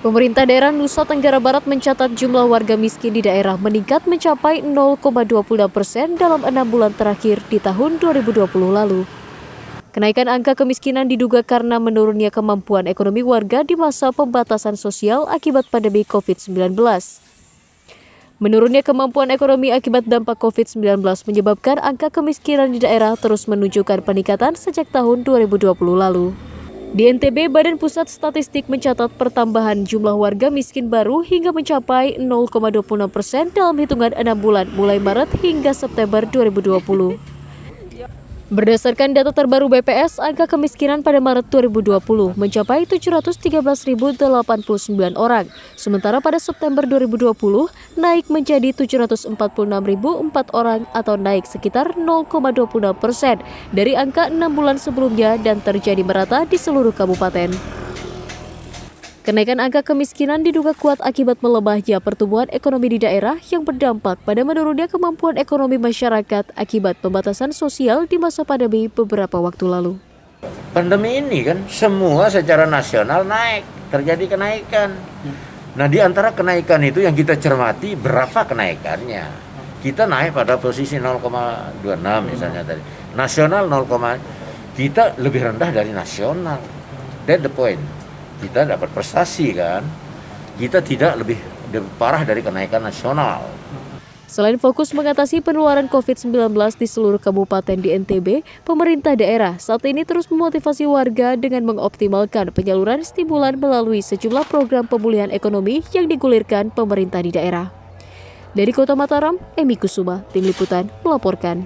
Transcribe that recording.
Pemerintah daerah Nusa Tenggara Barat mencatat jumlah warga miskin di daerah meningkat mencapai 0,26% dalam 6 bulan terakhir di tahun 2020 lalu. Kenaikan angka kemiskinan diduga karena menurunnya kemampuan ekonomi warga di masa pembatasan sosial akibat pandemi COVID-19. Menurunnya kemampuan ekonomi akibat dampak COVID-19 menyebabkan angka kemiskinan di daerah terus menunjukkan peningkatan sejak tahun 2020 lalu. Di NTB, Badan Pusat Statistik mencatat pertambahan jumlah warga miskin baru hingga mencapai 0,26% dalam hitungan 6 bulan mulai Maret hingga September 2020. Berdasarkan data terbaru BPS, angka kemiskinan pada Maret 2020 mencapai 713.089 orang, sementara pada September 2020 naik menjadi 746.004 orang atau naik sekitar 0,26% dari angka 6 bulan sebelumnya dan terjadi merata di seluruh kabupaten. Kenaikan angka kemiskinan diduga kuat akibat melemahnya pertumbuhan ekonomi di daerah yang berdampak pada menurunnya kemampuan ekonomi masyarakat akibat pembatasan sosial di masa pandemi beberapa waktu lalu. Pandemi ini kan semua secara nasional naik, terjadi kenaikan. Nah, di antara kenaikan itu yang kita cermati berapa kenaikannya. Kita naik pada posisi 0,26 misalnya tadi. Nasional 0, kita lebih rendah dari nasional. That's the point. Kita dapat prestasi kan, kita tidak lebih parah dari kenaikan nasional. Selain fokus mengatasi penularan COVID-19 di seluruh kabupaten di NTB, pemerintah daerah saat ini terus memotivasi warga dengan mengoptimalkan penyaluran stimulan melalui sejumlah program pemulihan ekonomi yang digulirkan pemerintah di daerah. Dari Kota Mataram, Emi Kusuma, Tim Liputan, melaporkan.